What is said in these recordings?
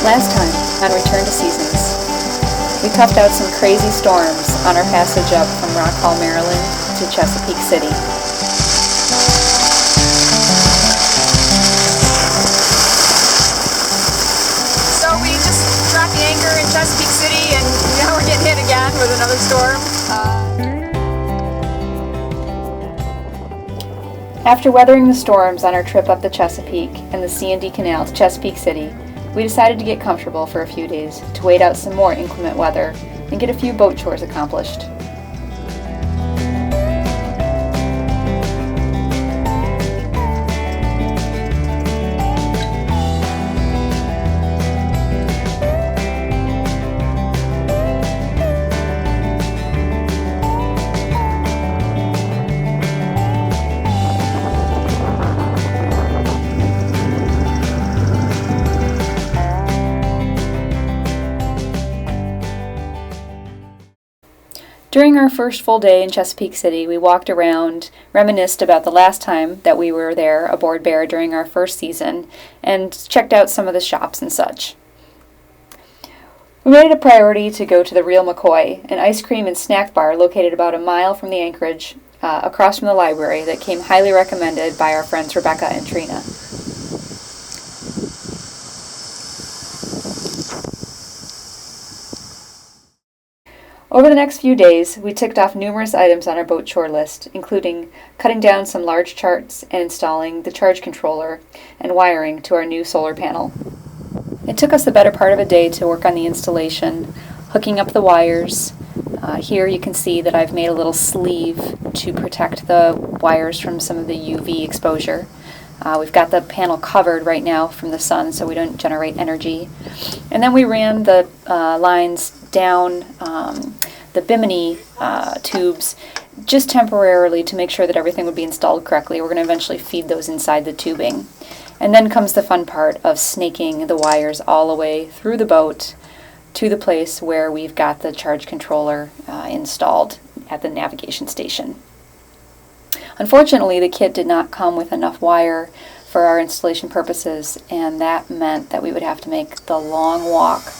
Last time, on Return to Seasons, we toughed out some crazy storms on our passage up from Rock Hall, Maryland to Chesapeake City. So we just dropped the anchor in Chesapeake City and now we're getting hit again with another storm. After weathering the storms on our trip up the Chesapeake and the C&D Canal to Chesapeake City, we decided to get comfortable for a few days to wait out some more inclement weather and get a few boat chores accomplished. During our first full day in Chesapeake City, we walked around, reminisced about the last time that we were there aboard Bear during our first season, and checked out some of the shops and such. We made it a priority to go to the Real McCoy, an ice cream and snack bar located about a mile from the anchorage, across from the library, that came highly recommended by our friends Rebecca and Trina. Over the next few days, we ticked off numerous items on our boat chore list, including cutting down some large charts and installing the charge controller and wiring to our new solar panel. It took us the better part of a day to work on the installation, hooking up the wires. Here you can see that I've made a little sleeve to protect the wires from some of the UV exposure. We've got the panel covered right now from the sun so we don't generate energy. And then we ran the lines down the bimini tubes just temporarily to make sure that everything would be installed correctly. We're going to eventually feed those inside the tubing. And then comes the fun part of snaking the wires all the way through the boat to the place where we've got the charge controller installed at the navigation station. Unfortunately, the kit did not come with enough wire for our installation purposes, and that meant that we would have to make the long walk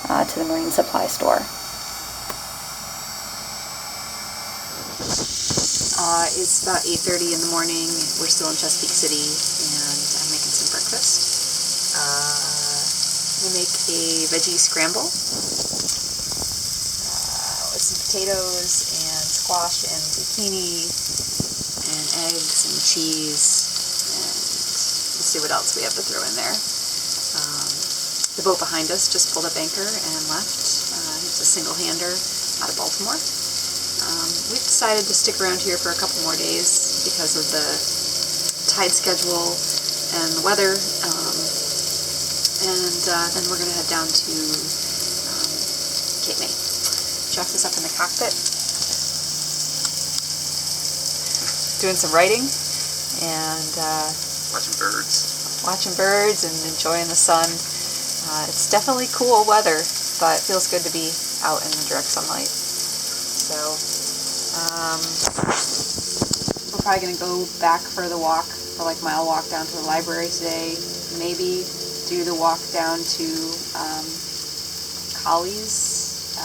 to the marine supply store. It's about 8:30 in the morning. We're still in Chesapeake City and I'm making some breakfast. I'm going to make a veggie scramble with some potatoes and squash and zucchini and eggs and cheese, and let's see what else we have to throw in there. The boat behind us just pulled up anchor and left. It's a single-hander out of Baltimore. We've decided to stick around here for a couple more days because of the tide schedule and the weather, and then we're going to head down to Cape May. Jeff is up in the cockpit doing some writing and watching birds and enjoying the sun. It's definitely cool weather, but it feels good to be out in the direct sunlight. So we're probably going to go back for the walk, for like mile walk down to the library today. Maybe do the walk down to Colley's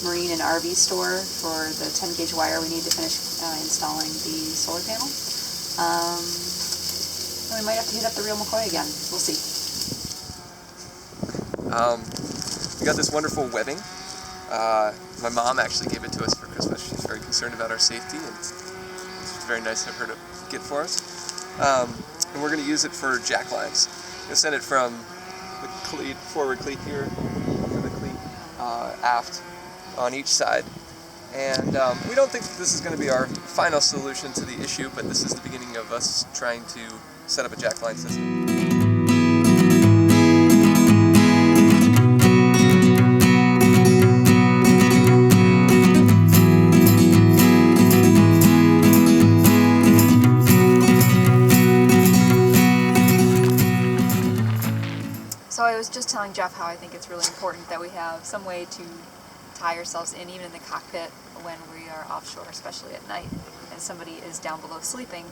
marine and RV store for the 10 gauge wire we need to finish installing the solar panel. We might have to hit up the Real McCoy again. We'll see. We got this wonderful webbing. My mom actually gave it to us for Christmas. She's very concerned about our safety, and it's very nice of her to get for us. And we're going to use it for jacklines. We're going to send it from the cleat, forward cleat here to the cleat aft on each side. And we don't think that this is going to be our final solution to the issue, but this is the beginning of us trying to set up a jackline system. So I was just telling Jeff how I think it's really important that we have some way to tie ourselves in, even in the cockpit when we are offshore, especially at night, and somebody is down below sleeping,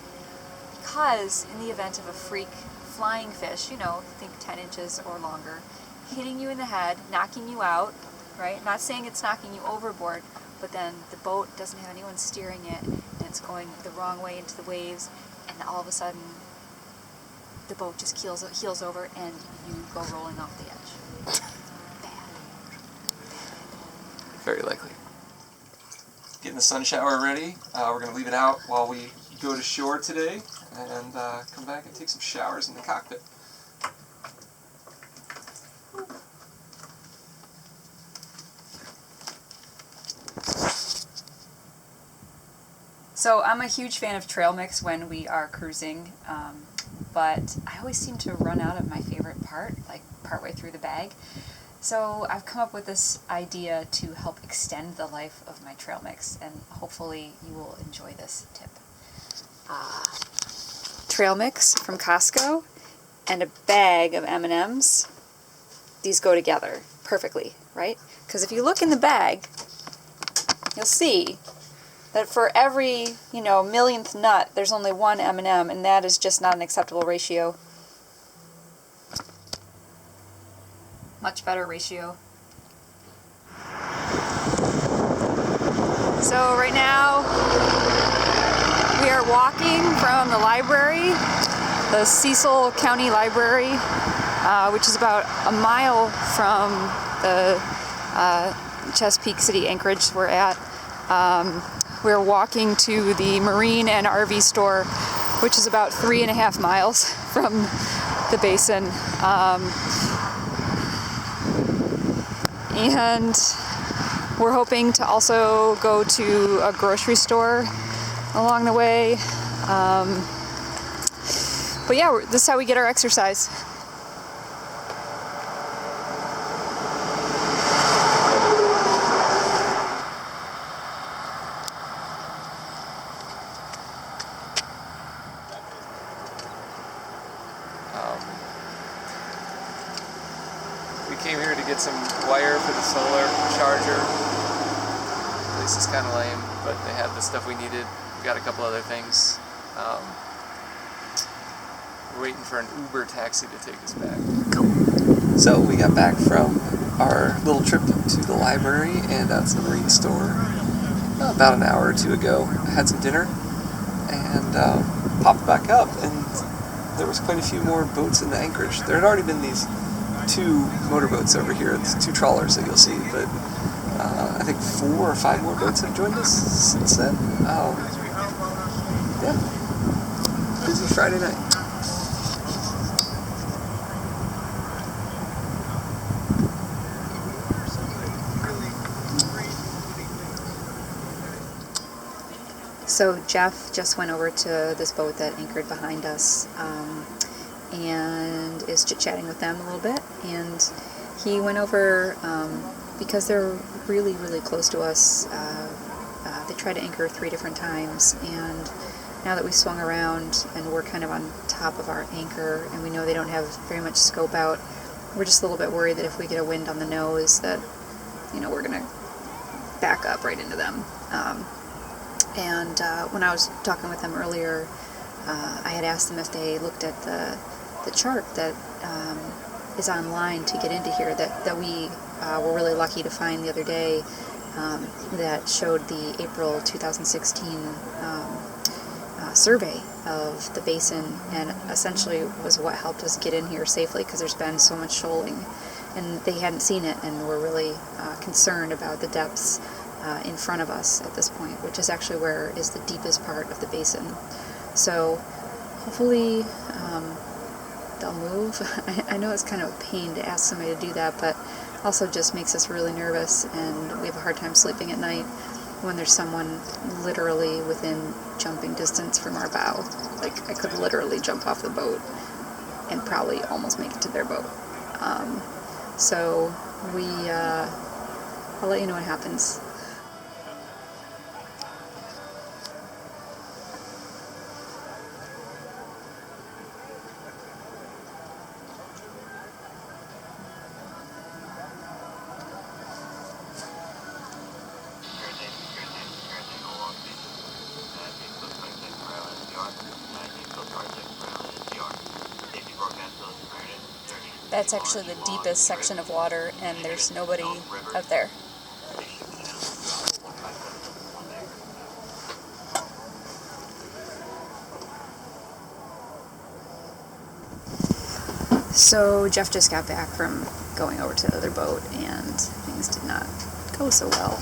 because in the event of a freak flying fish, think 10 inches or longer, hitting you in the head, knocking you out, right? Not saying it's knocking you overboard, but then the boat doesn't have anyone steering it, and it's going the wrong way into the waves, and all of a sudden the boat just heels over and you go rolling off the edge. Bad. Very likely. Getting the sun shower ready. We're going to leave it out while we go to shore today and come back and take some showers in the cockpit. So I'm a huge fan of trail mix when we are cruising, but I always seem to run out of my favorite part, like partway through the bag. So I've come up with this idea to help extend the life of my trail mix, and hopefully you will enjoy this tip. Trail mix from Costco and a bag of M&Ms. These go together perfectly, right? Because if you look in the bag, you'll see that for every, millionth nut, there's only one M&M, and that is just not an acceptable ratio. Much better ratio. So right now, we are walking from the library, the Cecil County Library, which is about a mile from the Chesapeake City, anchorage we're at. We're walking to the marine and RV store, which is about 3.5 miles from the basin. And we're hoping to also go to a grocery store along the way. But yeah, this is how we get our exercise. We came here to get some wire for the solar charger. This is kind of lame, but they had the stuff we needed. We got a couple other things. We're waiting for an Uber taxi to take us back. Cool. So we got back from our little trip to the library and out to the marine store about an hour or two ago. Had some dinner and popped back up, and there was quite a few more boats in the anchorage. There had already been these 2 motorboats over here, it's 2 trawlers that you'll see, but I think 4 or 5 more boats have joined us since then. Yeah, busy Friday night. So Jeff just went over to this boat that anchored behind us, and is chit-chatting with them a little bit, and he went over, because they're really, really close to us. They tried to anchor 3 different times, and now that we swung around and we're kind of on top of our anchor, and we know they don't have very much scope out, we're just a little bit worried that if we get a wind on the nose that, we're going to back up right into them. And when I was talking with them earlier, I had asked them if they looked at the chart that is online to get into here that we were really lucky to find the other day, that showed the April 2016 survey of the basin, and essentially was what helped us get in here safely, because there's been so much shoaling, and they hadn't seen it and were really concerned about the depths in front of us at this point, which is actually where is the deepest part of the basin. So hopefully they'll move. I know it's kind of a pain to ask somebody to do that, but also just makes us really nervous, and we have a hard time sleeping at night when there's someone literally within jumping distance from our bow. Like, I could literally jump off the boat and probably almost make it to their boat. So I'll let you know what happens. That's actually the deepest section of water, and there's nobody out there. So Jeff just got back from going over to the other boat, and things did not go so well.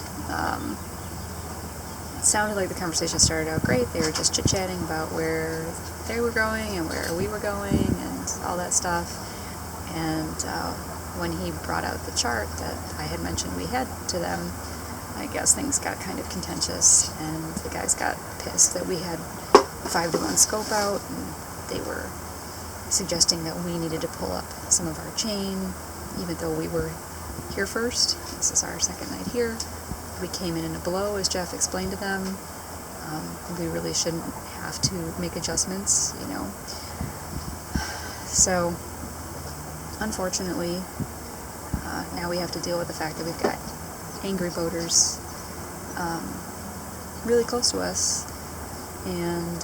It sounded like the conversation started out great. They were just chit-chatting about where they were going and where we were going and all that stuff. And when he brought out the chart that I had mentioned we had to them, I guess things got kind of contentious, and the guys got pissed that we had 5-to-1 scope out, and they were suggesting that we needed to pull up some of our chain, even though we were here first. This is our second night here. We came in a blow, as Jeff explained to them. We really shouldn't have to make adjustments, you know. So, unfortunately, now we have to deal with the fact that we've got angry boaters really close to us, and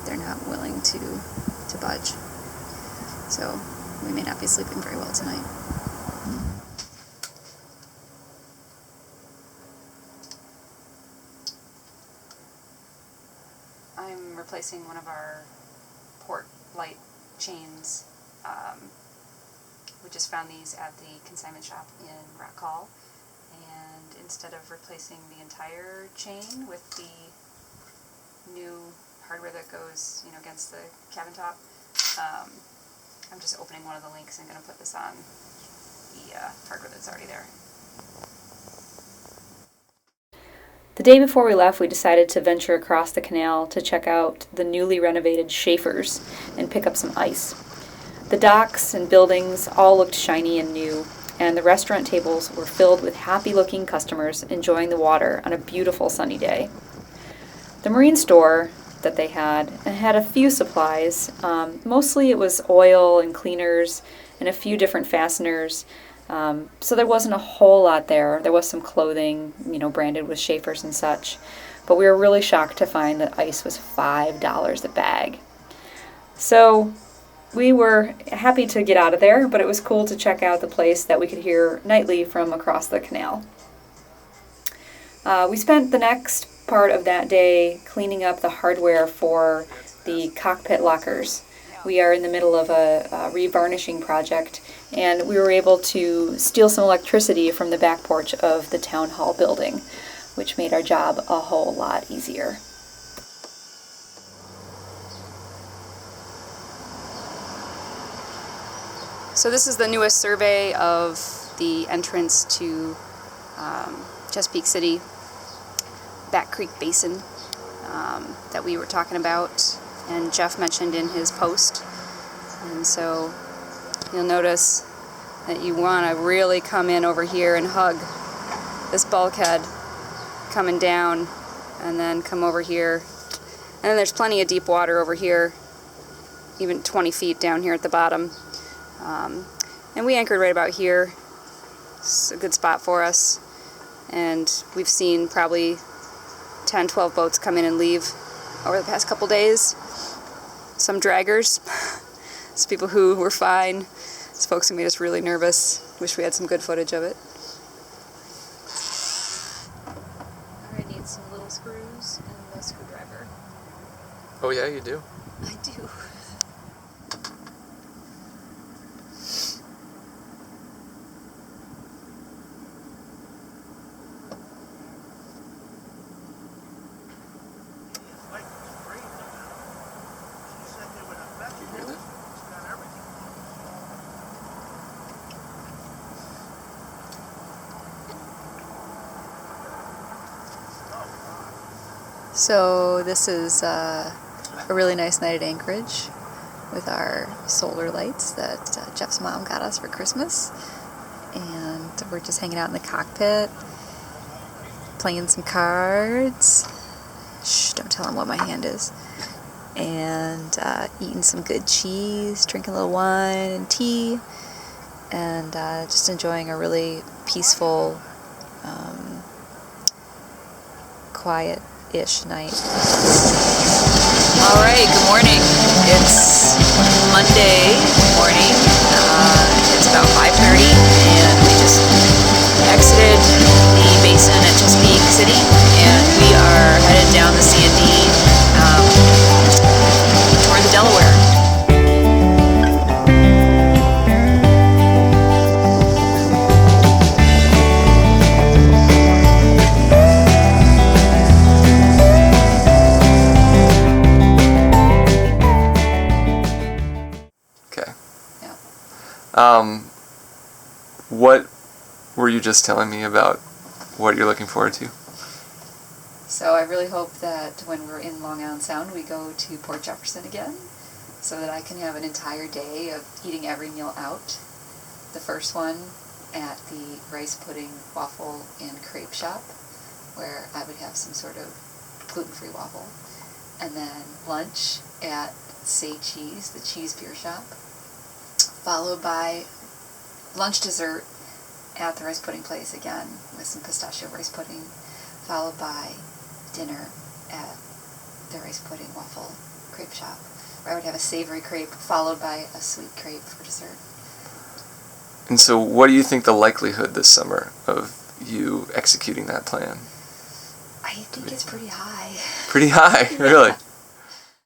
they're not willing to budge. So we may not be sleeping very well tonight. I'm replacing one of our port light chains. We just found these at the consignment shop in Rock Hall, and instead of replacing the entire chain with the new hardware that goes, you know, against the cabin top, I'm just opening one of the links and going to put this on the hardware that's already there. The day before we left, we decided to venture across the canal to check out the newly renovated Schafers and pick up some ice. The docks and buildings all looked shiny and new, and the restaurant tables were filled with happy-looking customers enjoying the water on a beautiful sunny day. The marine store that they had a few supplies. Mostly it was oil and cleaners and a few different fasteners. So there wasn't a whole lot there. There was some clothing, you know, branded with Schafers and such. But we were really shocked to find that ice was $5 a bag. So we were happy to get out of there, but it was cool to check out the place that we could hear nightly from across the canal. We spent the next part of that day cleaning up the hardware for the cockpit lockers. We are in the middle of a revarnishing project, and we were able to steal some electricity from the back porch of the town hall building, which made our job a whole lot easier. So this is the newest survey of the entrance to Chesapeake City, Back Creek Basin, that we were talking about, and Jeff mentioned in his post. And so you'll notice that you want to really come in over here and hug this bulkhead coming down, and then come over here. And then there's plenty of deep water over here, even 20 feet down here at the bottom. And we anchored right about here. It's a good spot for us. And we've seen probably 10, 12 boats come in and leave over the past couple days. Some draggers. Some people who were fine. Some folks who made us really nervous. Wish we had some good footage of it. I need some little screws and a screwdriver. Oh yeah, you do? I do. So this is a really nice night at Anchorage with our solar lights that Jeff's mom got us for Christmas. And we're just hanging out in the cockpit, playing some cards. Shh, don't tell him what my hand is. And eating some good cheese, drinking a little wine and tea, and just enjoying a really peaceful, quiet-ish night. All right, good morning. It's Monday morning. it's about 5:30, and we just exited the basin at Chesapeake City, and we are headed down the C&D toward the Delaware. Okay. Yeah. What were you just telling me about what you're looking forward to? So I really hope that when we're in Long Island Sound, we go to Port Jefferson again, so that I can have an entire day of eating every meal out. The first one at the rice pudding, waffle, and crepe shop, where I would have some sort of gluten-free waffle. And then lunch at Say Cheese, the cheese beer shop, followed by lunch dessert at the rice pudding place again with some pistachio rice pudding, followed by dinner at the rice pudding waffle crepe shop, where I would have a savory crepe followed by a sweet crepe for dessert. And so what do you think the likelihood this summer of you executing that plan? I think it's pretty high. Pretty high, Yeah. really?